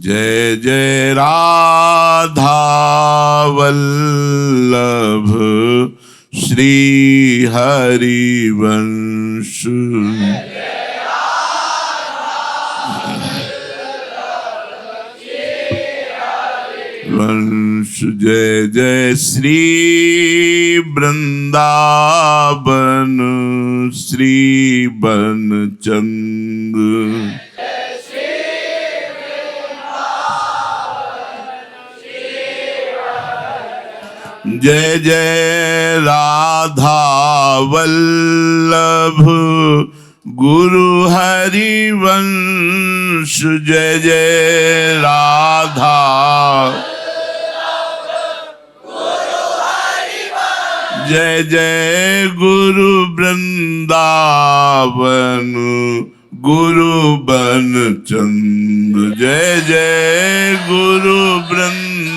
जय जय राधा वल्लभ श्री हरिवंश। वंश जय जय श्री वृंदावन श्री बनचंद। जय जय राधा वल्लभ गुरु हरिवंश। जय जय राधा जय जय गुरु वृंदावन गुरु बनचंद। जय जय गुरु वृंदावन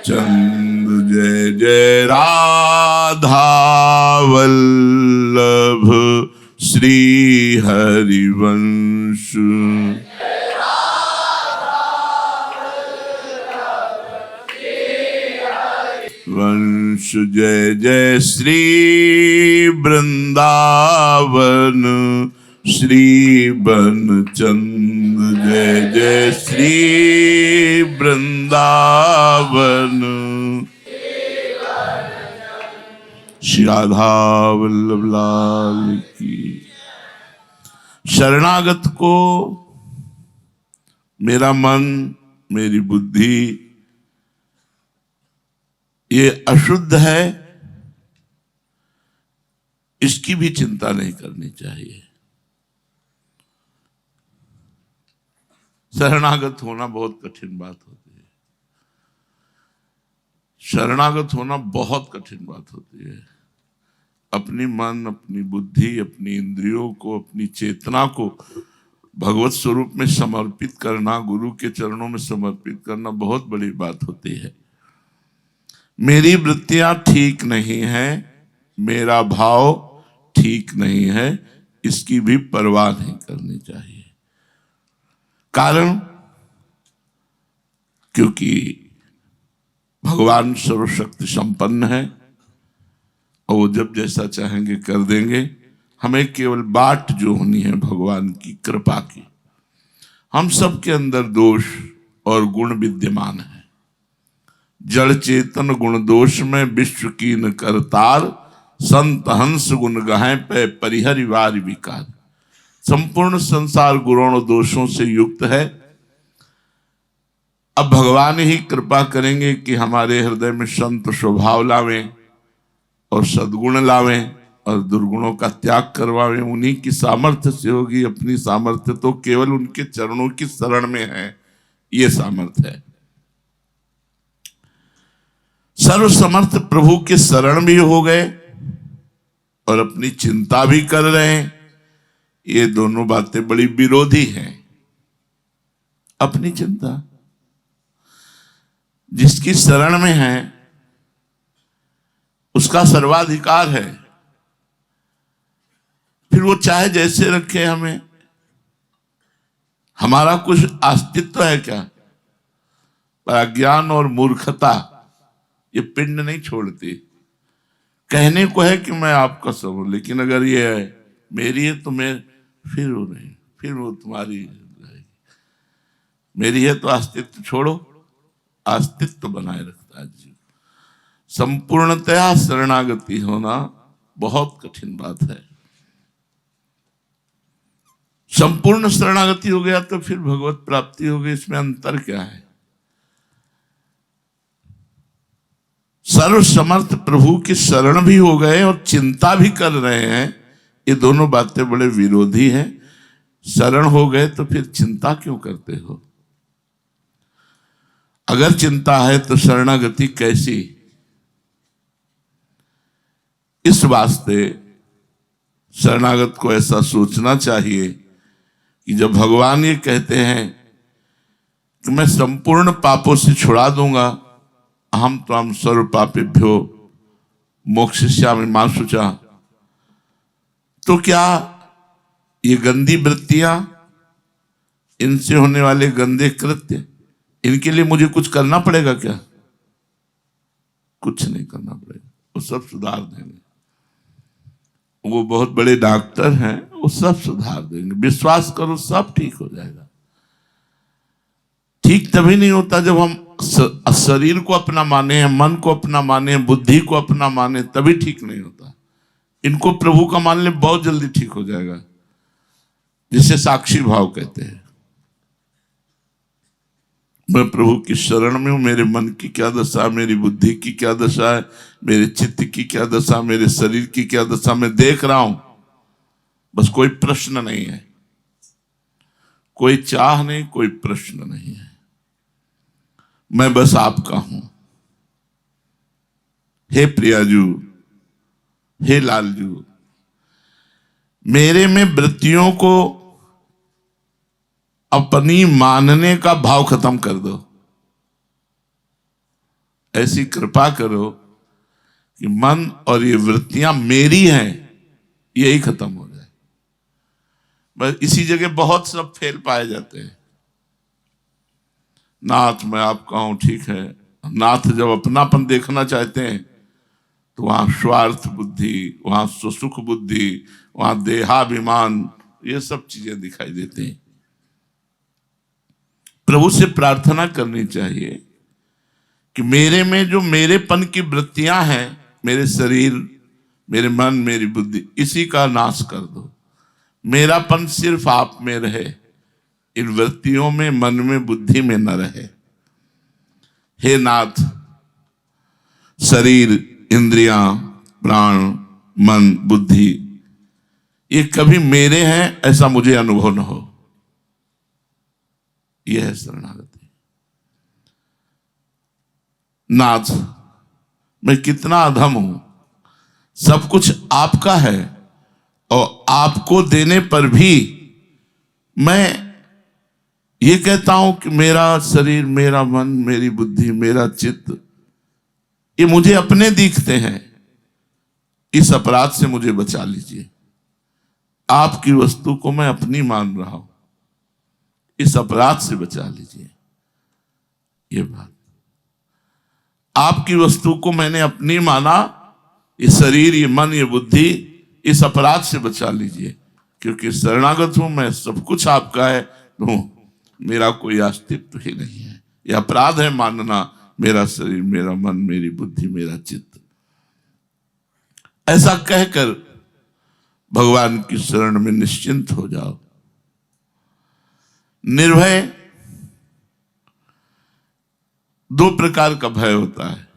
चंद। जय जय राधा वल्लभ श्री हरिवंश। वंश जय जय श्री वृंदावन श्री बनचंद। जय जय श्री वृंदावन श्री राधा वल्लभ लाल की। शरणागत को मेरा मन मेरी बुद्धि ये अशुद्ध है, इसकी भी चिंता नहीं करनी चाहिए। शरणागत होना बहुत कठिन बात होती है। शरणागत होना बहुत कठिन बात होती है। अपनी मन अपनी बुद्धि अपनी इंद्रियों को अपनी चेतना को भगवत स्वरूप में समर्पित करना, गुरु के चरणों में समर्पित करना बहुत बड़ी बात होती है। मेरी वृत्तियां ठीक नहीं है, मेरा भाव ठीक नहीं है, इसकी भी परवाह नहीं करनी चाहिए। कारण क्योंकि भगवान सर्वशक्ति संपन्न है और वो जब जैसा चाहेंगे कर देंगे। हमें केवल बाट जो होनी है भगवान की कृपा की। हम सबके अंदर दोष और गुण विद्यमान है। जड़ चेतन गुण दोष में विश्व कीन करतार, संत हंस गुण गहें पे परिहरिवार विकार। संपूर्ण संसार गुणों दोषों से युक्त है। अब भगवान ही कृपा करेंगे कि हमारे हृदय में संत स्वभाव लावें और सद्गुण लावें और दुर्गुणों का त्याग करवावें। उन्हीं की सामर्थ्य से होगी। अपनी सामर्थ्य तो केवल उनके चरणों की शरण में है, ये सामर्थ्य है। सर्वसमर्थ प्रभु के शरण भी हो गए और अपनी चिंता भी कर रहे हैं। ये दोनों बातें बड़ी विरोधी हैं। अपनी चिंता जिसकी शरण में है उसका सर्वाधिकार है, फिर वो चाहे जैसे रखे हमें। हमारा कुछ अस्तित्व है क्या? पर अज्ञान और मूर्खता ये पिंड नहीं छोड़ती। कहने को है कि मैं आपका सब हूं, लेकिन अगर ये है मेरी है तो मैं फिर वो नहीं, फिर वो तुम्हारी रहेगी। मेरी है तो अस्तित्व छोड़ो, अस्तित्व बनाए रखता है जीव। संपूर्णतया शरणागति होना बहुत कठिन बात है। संपूर्ण शरणागति हो गया तो फिर भगवत प्राप्ति हो गई। इसमें अंतर क्या है? सर्वसमर्थ प्रभु की शरण भी हो गए और चिंता भी कर रहे हैं। ये दोनों बातें बड़े विरोधी हैं। शरण हो गए तो फिर चिंता क्यों करते हो? अगर चिंता है तो शरणागति कैसी? इस वास्ते शरणागत को ऐसा सोचना चाहिए कि जब भगवान ये कहते हैं कि मैं संपूर्ण पापों से छुड़ा दूंगा, हम त्वां सर्व पापेभ्यो मोक्षयिष्यामि मा शुचा, तो क्या ये गंदी वृत्तियां इनसे होने वाले गंदे कृत्य, इनके लिए मुझे कुछ करना पड़ेगा क्या? कुछ नहीं करना पड़ेगा, वो सब सुधार देंगे। वो बहुत बड़े डॉक्टर हैं, वो सब सुधार देंगे। विश्वास करो, सब ठीक हो जाएगा। ठीक तभी नहीं होता जब हम शरीर को अपना माने हैं, मन को अपना माने हैं, बुद्धि को अपना माने, तभी ठीक नहीं होता। इनको प्रभु का मान ले, बहुत जल्दी ठीक हो जाएगा, जिसे साक्षी भाव कहते हैं। मैं प्रभु की शरण में हूं, मेरे मन की क्या दशा, मेरी बुद्धि की क्या दशा है, मेरे चित्त की क्या दशा, मेरे शरीर की क्या दशा, मैं देख रहा हूं। बस कोई प्रश्न नहीं है, कोई चाह नहीं, कोई प्रश्न नहीं है। मैं बस आपका हूं। हे प्रियाजू, हे लालजू, मेरे में वृत्तियों को अपनी मानने का भाव खत्म कर दो। ऐसी कृपा करो कि मन और ये वृत्तियां मेरी हैं, यही खत्म हो जाए। बस इसी जगह बहुत सब फेल पाए जाते हैं। नाथ मैं आपका हूं, ठीक है। नाथ जब अपनापन देखना चाहते हैं तो वहां स्वार्थ बुद्धि, वहां सुसुख बुद्धि, वहां देहाभिमान, ये सब चीजें दिखाई देती हैं। प्रभु से प्रार्थना करनी चाहिए कि मेरे में जो मेरेपन की वृत्तियां हैं, मेरे शरीर, मेरे मन, मेरी बुद्धि, इसी का नाश कर दो। मेरापन सिर्फ आप में रहे, इन वृत्तियों में, मन में, बुद्धि में न रहे। हे नाथ, शरीर, इंद्रियां, प्राण, मन, बुद्धि, ये कभी मेरे हैं ऐसा मुझे अनुभव न हो। यह है शरणागति। नाथ, मैं कितना अधम हूं, सब कुछ आपका है और आपको देने पर भी मैं ये कहता हूं कि मेरा शरीर, मेरा मन, मेरी बुद्धि, मेरा चित्त, ये मुझे अपने दिखते हैं। इस अपराध से मुझे बचा लीजिए। आपकी वस्तु को मैं अपनी मान रहा हूं, इस अपराध से बचा लीजिए। ये बात, आपकी वस्तु को मैंने अपनी माना, ये शरीर, ये मन, ये बुद्धि, इस अपराध से बचा लीजिए। क्योंकि शरणागत हूं मैं, सब कुछ आपका है, तो मेरा कोई अस्तित्व ही नहीं है। ये अपराध है मानना मेरा शरीर, मेरा मन, मेरी बुद्धि, मेरा चित्त। ऐसा कहकर भगवान की शरण में निश्चिंत हो जाओ। निर्भय, दो प्रकार का भय होता है।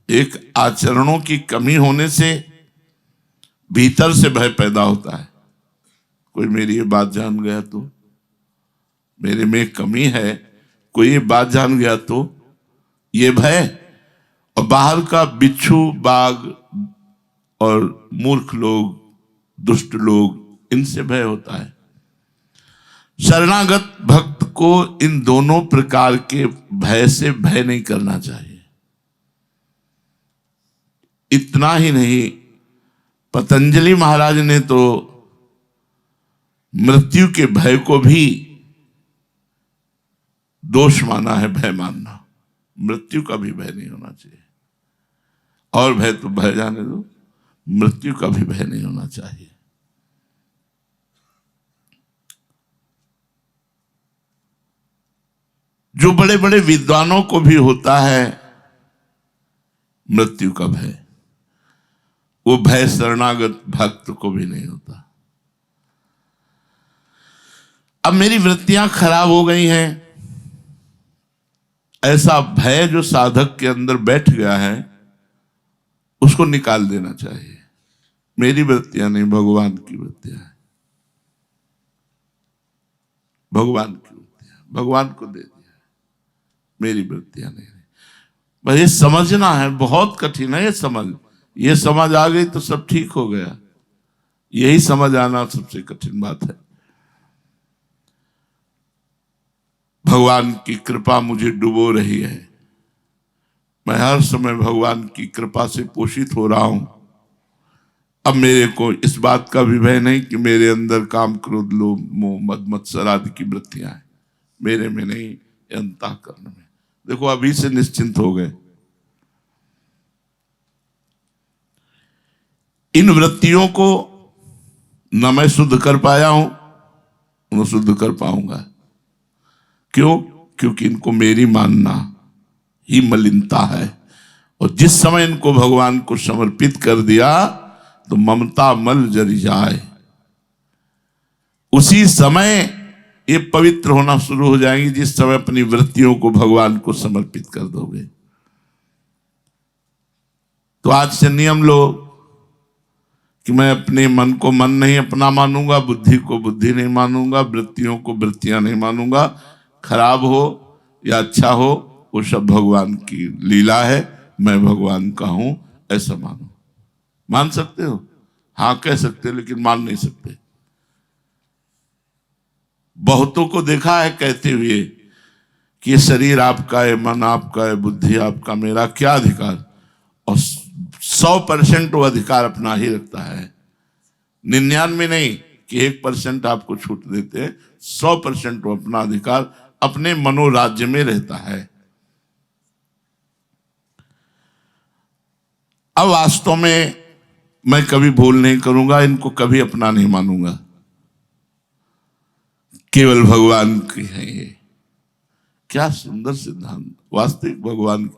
एक आचरणों की कमी होने से भीतर से भय पैदा होता है। कोई मेरी ये बात जान गया तो, मेरे में कमी है, कोई ये बात जान गया तो, ये भय। और बाहर का बिच्छू, बाघ और मूर्ख लोग, दुष्ट लोग, इनसे भय होता है। शरणागत भक्त को इन दोनों प्रकार के भय से भय नहीं करना चाहिए। इतना ही नहीं, पतंजलि महाराज ने तो मृत्यु के भय को भी दोष माना है, भय मानना। मृत्यु का भी भय नहीं होना चाहिए। और भय तो भय जाने दो, मृत्यु का भी भय नहीं होना चाहिए। जो बड़े बड़े विद्वानों को भी होता है मृत्यु का भय, वो भय शरणागत भक्त को भी नहीं होता। अब मेरी वृत्तियां खराब हो गई हैं, ऐसा भय जो साधक के अंदर बैठ गया है, उसको निकाल देना चाहिए। मेरी वृत्तियां नहीं, भगवान की वृत्तियां हैं। भगवान की वृत्तियां भगवान को दे दिया है, मेरी वृत्तियां नहीं। बस ये समझना है, बहुत कठिन है ये समझ आ गई तो सब ठीक हो गया। यही समझ आना सबसे कठिन बात है। भगवान की कृपा मुझे डुबो रही है। मैं हर समय भगवान की कृपा से पोषित हो रहा हूं। अब मेरे को इस बात का भी भय नहीं कि मेरे अंदर काम, क्रोध, लोभ, मोह, मद, मत्सर आदि की वृत्तियां हैं। मेरे में नहीं, ये अंतःकरण में। देखो अभी से निश्चिंत हो गए। इन वृत्तियों को न मैं शुद्ध कर पाया हूं न शुद्ध कर पाऊंगा। क्यों? क्योंकि इनको मेरी मानना ही मलिनता है। और जिस समय इनको भगवान को समर्पित कर दिया तो ममता मल जरी जाए, उसी समय ये पवित्र होना शुरू हो जाएंगी जिस समय अपनी वृत्तियों को भगवान को समर्पित कर दोगे। तो आज से नियम लो कि मैं अपने मन को मन नहीं अपना मानूंगा, बुद्धि को बुद्धि नहीं मानूंगा, वृत्तियों को वृत्तियां नहीं मानूंगा। खराब हो या अच्छा हो वो सब भगवान की लीला है, मैं भगवान का हूं ऐसा मानो। मान सकते हो? हाँ कह सकते हो, लेकिन मान नहीं सकते। बहुतों को देखा है कहते हुए कि ये शरीर आपका है, मन आपका है, बुद्धि आपका, मेरा क्या अधिकार। और 100% वो अधिकार अपना ही रखता है। 99 नहीं कि 1% आपको छूट देते हैं, 100% वो अपना अधिकार अपने मनोराज्य में रहता है। अब वास्तव में मैं कभी भूल नहीं करूंगा, इनको कभी अपना नहीं मानूंगा, केवल भगवान की है ये। क्या सुंदर सिद्धांत। वास्तविक भगवान।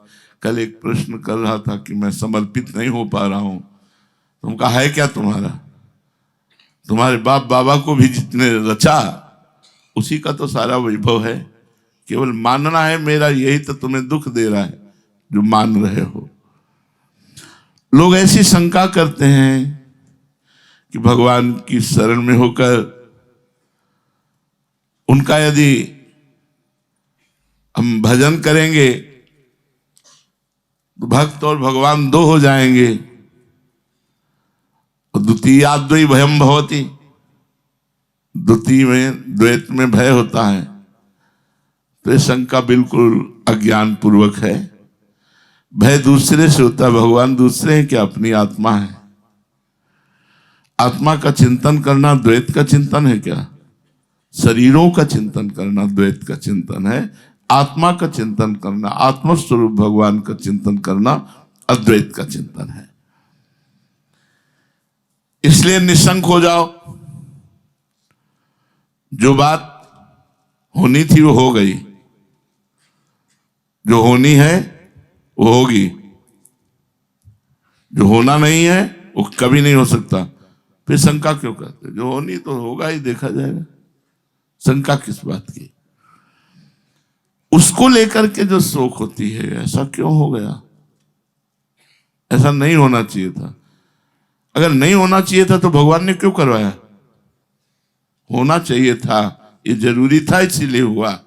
कल एक प्रश्न कर रहा था कि मैं समर्पित नहीं हो पा रहा हूं। तुम कहा है क्या तुम्हारा? तुम्हारे बाप बाबा को भी जितने रचा उसी का तो सारा वैभव है। केवल मानना है मेरा, यही तो तुम्हें दुख दे रहा है जो मान रहे हो। लोग ऐसी शंका करते हैं कि भगवान की शरण में होकर उनका यदि हम भजन करेंगे तो भक्त और भगवान दो हो जाएंगे। द्वितीयाद्वै भयम भवति, द्वितीय में द्वैत में भय होता है। तो ये शंका बिल्कुल अज्ञान पूर्वक है। भय दूसरे से होता है, भगवान दूसरे हैं क्या? अपनी आत्मा है। आत्मा का चिंतन करना द्वैत का चिंतन है क्या? शरीरों का चिंतन करना द्वैत का चिंतन है। आत्मा का चिंतन करना, आत्मस्वरूप भगवान का चिंतन करना अद्वैत का चिंतन है। इसलिए निशंक हो जाओ। जो बात होनी थी वो हो गई, जो होनी है वो होगी, जो होना नहीं है वो कभी नहीं हो सकता। फिर शंका क्यों करते? जो होनी तो होगा ही, देखा जाएगा। शंका किस बात की? उसको लेकर के जो शोक होती है, ऐसा क्यों हो गया, ऐसा नहीं होना चाहिए था। अगर नहीं होना चाहिए था तो भगवान ने क्यों करवाया? होना चाहिए था, ये जरूरी था, इसीलिए हुआ।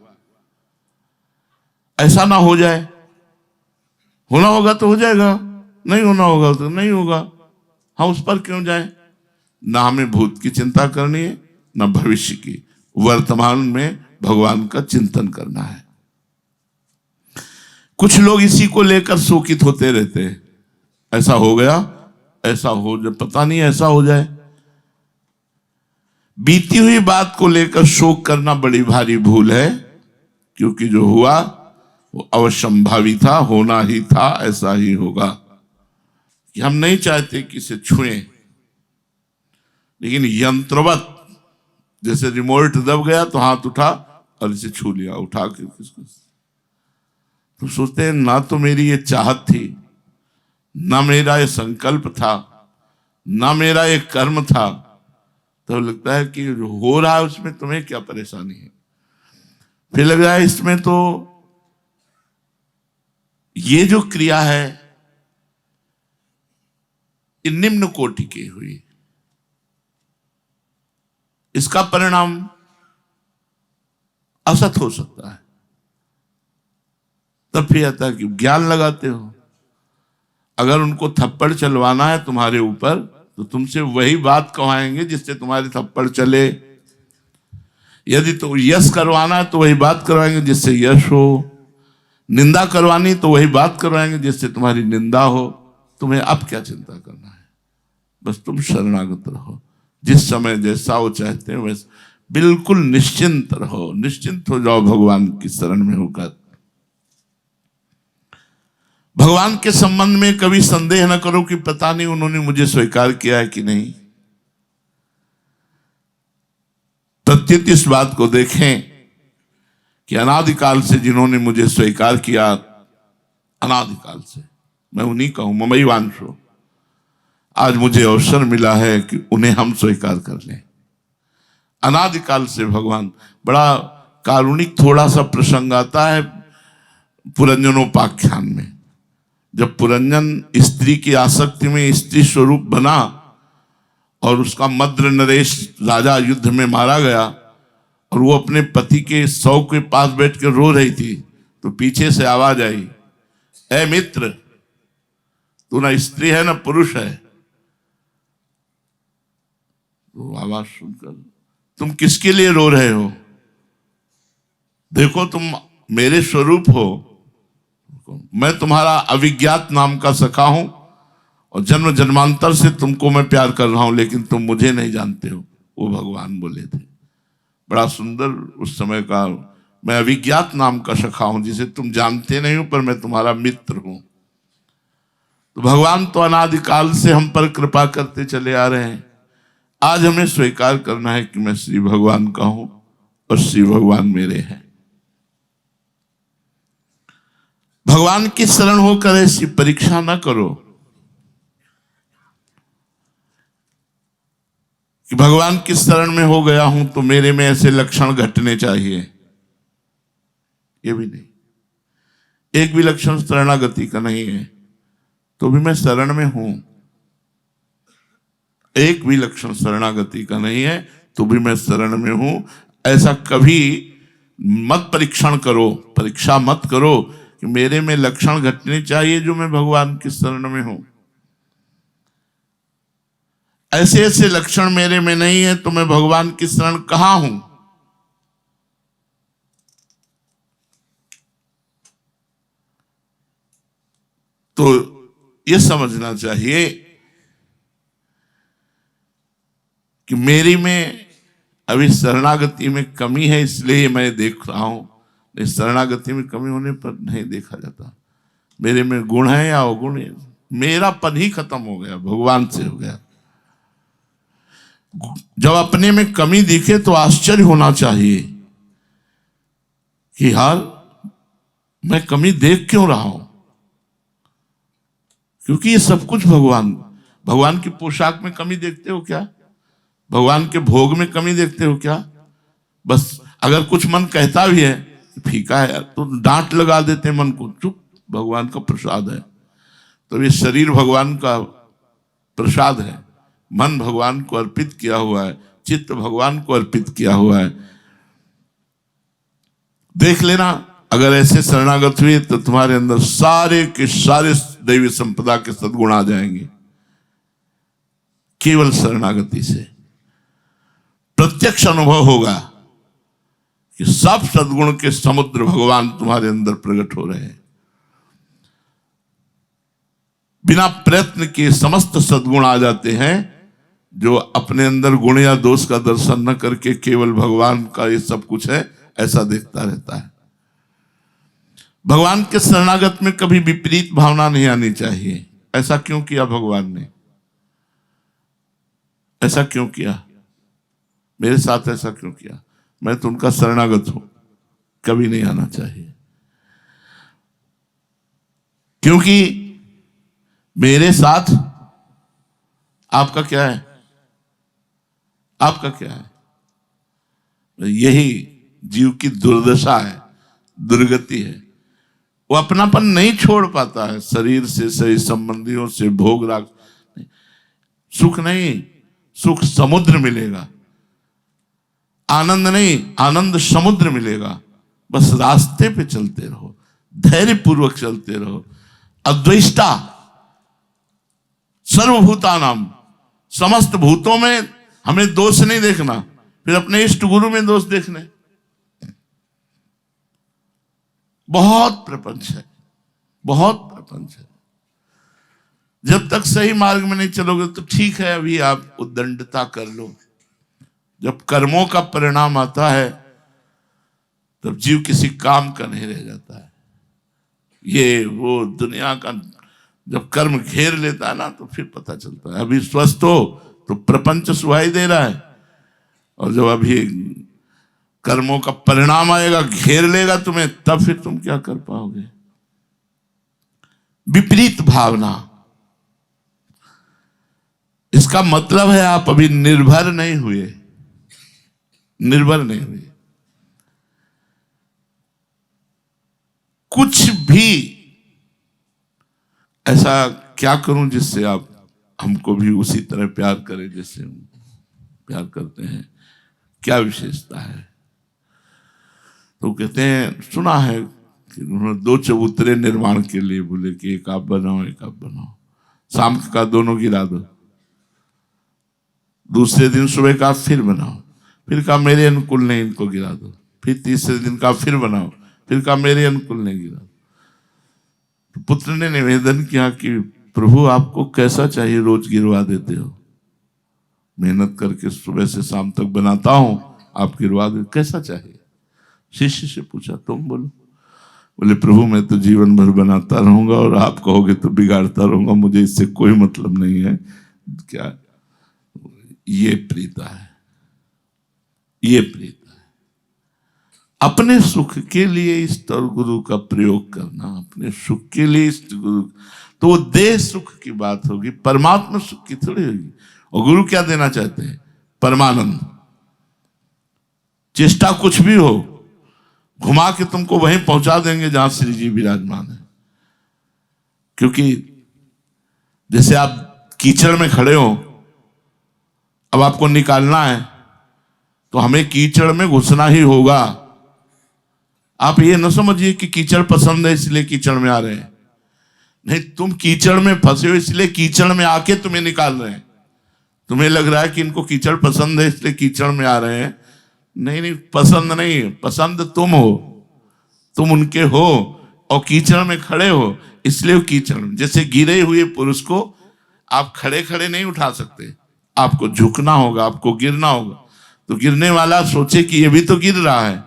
ऐसा ना हो जाए। होना होगा तो हो जाएगा, नहीं होना होगा तो नहीं होगा। हम उस पर क्यों जाए? ना हमें भूत की चिंता करनी है ना भविष्य की, वर्तमान में भगवान का चिंतन करना है। कुछ लोग इसी को लेकर शोकित होते रहते हैं। ऐसा हो गया, ऐसा हो जाए, पता नहीं ऐसा हो जाए। बीती हुई बात को लेकर शोक करना बड़ी भारी भूल है, क्योंकि जो हुआ वो अवश्यंभावी था, होना ही था, ऐसा ही होगा। कि हम नहीं चाहते कि इसे छुएं, लेकिन यंत्रवत जैसे रिमोट दब गया तो हाथ उठा और इसे छू लिया, उठा के किसको। तो सोचते हैं ना तो मेरी ये चाहत थी, ना मेरा ये संकल्प था, ना मेरा ये कर्म था। तो लगता है कि जो हो रहा है उसमें तुम्हें क्या परेशानी है। फिर लग रहा है इसमें तो ये जो क्रिया है ये निम्न कोटि की हुई, इसका परिणाम असत हो सकता है। तब फिर आता है कि ज्ञान लगाते हो। अगर उनको थप्पड़ चलवाना है तुम्हारे ऊपर तो तुमसे वही बात कहवाएंगे जिससे तुम्हारे थप्पड़ चले। यदि तो यश करवाना है तो वही बात करवाएंगे जिससे यश हो। निंदा करवानी तो वही बात करवाएंगे जिससे तुम्हारी निंदा हो। तुम्हें अब क्या चिंता करना है? बस तुम शरणागत रहो। जिस समय जैसा वो चाहते हैं वैसे बिल्कुल निश्चिंत रहो, निश्चिंत हो जाओ भगवान की शरण में होकर। भगवान के संबंध में कभी संदेह न करो कि पता नहीं उन्होंने मुझे स्वीकार किया है कि नहीं। प्रत्युत इस बात को देखें कि अनादिकाल से जिन्होंने मुझे स्वीकार किया, अनादिकाल से, मैं उन्हीं का हूं, ममई वांशो। आज मुझे अवसर मिला है कि उन्हें हम स्वीकार कर लें। अनादिकाल से भगवान, बड़ा कारुणिक थोड़ा सा प्रसंग आता है पुरंजनोपाख्यान में। जब पुरंजन स्त्री की आसक्ति में स्त्री स्वरूप बना और उसका मद्र नरेश राजा युद्ध में मारा गया और वो अपने पति के शव के पास बैठ कर रो रही थी, तो पीछे से आवाज आई, ए मित्र, तू ना स्त्री है ना पुरुष है। तो आवाज सुनकर, तुम किसके लिए रो रहे हो? देखो तुम मेरे स्वरूप हो, मैं तुम्हारा अविज्ञात नाम का सखा हूं और जन्म जन्मांतर से तुमको मैं प्यार कर रहा हूं, लेकिन तुम मुझे नहीं जानते हो। वो भगवान बोले थे। बड़ा सुंदर उस समय का, मैं अविज्ञात नाम का सखा हूं जिसे तुम जानते नहीं हो, पर मैं तुम्हारा मित्र हूं। तो भगवान तो अनादिकाल से हम पर कृपा करते चले आ रहे हैं। आज हमें स्वीकार करना है कि मैं श्री भगवान का हूं और श्री भगवान मेरे हैं। भगवान की शरण होकर ऐसी परीक्षा ना करो कि भगवान की शरण में हो गया हूं तो मेरे में ऐसे लक्षण घटने चाहिए। ये भी नहीं, एक भी लक्षण शरणागति का नहीं है तो भी मैं शरण में हूं। एक भी लक्षण शरणागति का नहीं है तो भी मैं शरण में हूं। ऐसा कभी मत परीक्षण करो, परीक्षा मत करो कि मेरे में लक्षण घटने चाहिए जो मैं भगवान की शरण में हूं। ऐसे ऐसे लक्षण मेरे में नहीं है तो मैं भगवान की शरण कहां हूं? तो यह समझना चाहिए कि मेरी में अभी शरणागति में कमी है, इसलिए मैं देख रहा हूं। इस शरणागति में कमी होने पर नहीं देखा जाता मेरे में गुण है या अवगुण है। मेरा पन ही खत्म हो गया, भगवान से हो गया। जब अपने में कमी दिखे तो आश्चर्य होना चाहिए कि यार मैं कमी देख क्यों रहा हूं, क्योंकि ये सब कुछ भगवान की पोशाक में कमी देखते हो क्या? भगवान के भोग में कमी देखते हो क्या? बस अगर कुछ मन कहता भी है फीका है तो डांट लगा देते मन को, चुप, भगवान का प्रसाद है। तो ये शरीर भगवान का प्रसाद है, मन भगवान को अर्पित किया हुआ है, चित्त भगवान को अर्पित किया हुआ है। देख लेना, अगर ऐसे शरणागत हुए तो तुम्हारे अंदर सारे के सारे दैवी संपदा के सद्गुण आ जाएंगे। केवल शरणागति से प्रत्यक्ष अनुभव होगा कि सब सद्गुण के समुद्र भगवान तुम्हारे अंदर प्रकट हो रहे हैं। बिना प्रयत्न के समस्त सद्गुण आ जाते हैं। जो अपने अंदर गुण या दोष का दर्शन न करके केवल भगवान का ये सब कुछ है ऐसा देखता रहता है। भगवान के शरणागत में कभी विपरीत भावना नहीं आनी चाहिए। ऐसा क्यों किया भगवान ने? ऐसा क्यों किया मेरे साथ? ऐसा क्यों किया? मैं तो उनका शरणागत हूं, कभी नहीं आना चाहिए। क्योंकि मेरे साथ आपका क्या है? आपका क्या है? यही जीव की दुर्दशा है, दुर्गति है। वो अपनापन नहीं छोड़ पाता है, शरीर से, सही संबंधियों से, भोग राग। सुख नहीं, सुख समुद्र मिलेगा। आनंद नहीं, आनंद समुद्र मिलेगा। बस रास्ते पे चलते रहो, धैर्य पूर्वक चलते रहो। अद्वैष्टा सर्वभूतानाम, समस्त भूतों में हमें दोष नहीं देखना, फिर अपने इष्ट गुरु में दोष देखने। बहुत प्रपंच है, बहुत प्रपंच है। जब तक सही मार्ग में नहीं चलोगे तो ठीक है, अभी आप उद्दंडता कर लो, जब कर्मों का परिणाम आता है तब जीव किसी काम का नहीं रह जाता है। ये वो दुनिया का जब कर्म घेर लेता है ना तो फिर पता चलता है। अभी स्वस्थ हो तो प्रपंच सुहाई दे रहा है, और जब अभी कर्मों का परिणाम आएगा, घेर लेगा तुम्हें, तब फिर तुम क्या कर पाओगे। विपरीत भावना, इसका मतलब है आप अभी निर्भर नहीं हुए, निर्भर नहीं हुए। कुछ भी ऐसा क्या करूं जिससे आप हमको भी उसी तरह प्यार करें जैसे हम प्यार करते हैं, क्या विशेषता है। तो कहते हैं, सुना है कि उन्होंने 2 चबूतरे निर्माण के लिए बोले कि एक आप बनाओ एक आप बनाओ, शाम का दोनों गिरा दो, दूसरे दिन सुबह का फिर बनाओ, फिर कहा मेरे अनुकूल नहीं इनको गिरा दो, फिर तीसरे दिन का फिर बनाओ, फिर कहा मेरे अनुकूल नहीं गिरा। तो पुत्र ने निवेदन किया कि प्रभु आपको कैसा चाहिए, रोज गिरवा देते हो, मेहनत करके सुबह से शाम तक बनाता हूं, आप गिरवा दे, कैसा चाहिए। शिष्य से पूछा, तुम बोलो। बोले प्रभु मैं तो जीवन भर बनाता रहूंगा और आप कहोगे तो बिगाड़ता रहूंगा, मुझे इससे कोई मतलब नहीं है। क्या ये प्रीता है, ये प्रीता है। अपने सुख के लिए इष्ट और गुरु का प्रयोग करना, अपने सुख के लिए इष्ट गुरु, तो वो देह सुख की बात होगी, परमात्मा सुख की थोड़ी होगी। और गुरु क्या देना चाहते हैं, परमानंद। चेष्टा कुछ भी हो, घुमा के तुमको वहीं पहुंचा देंगे जहां श्री जी विराजमान है। क्योंकि जैसे आप कीचड़ में खड़े हो, अब आपको निकालना है तो हमें कीचड़ में घुसना ही होगा। आप ये न समझिए कि कीचड़ पसंद है इसलिए कीचड़ में आ रहे हैं, नहीं, तुम कीचड़ में फंसे हो इसलिए कीचड़ में आके तुम्हें निकाल रहे हैं। तुम्हें लग रहा है कि इनको कीचड़ पसंद है इसलिए कीचड़ में आ रहे हैं, नहीं नहीं, पसंद नहीं, पसंद तुम हो, तुम उनके हो, और कीचड़ में खड़े हो इसलिए वो कीचड़ में। जैसे गिरे हुए पुरुष को आप खड़े खड़े नहीं उठा सकते, आपको झुकना होगा, आपको गिरना होगा। तो गिरने वाला सोचे कि ये भी तो गिर रहा है,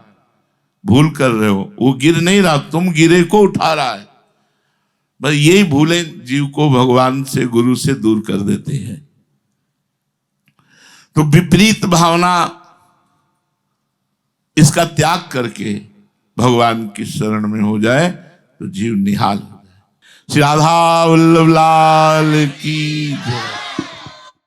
भूल कर रहे हो, वो गिर नहीं रहा, तुम गिरे को उठा रहा है। बस यही भूलें जीव को भगवान से, गुरु से दूर कर देते हैं। तो विपरीत भावना, इसका त्याग करके भगवान की शरण में हो जाए तो जीव निहाल हो जाए। श्री राधा वल्लभ लाल की जय।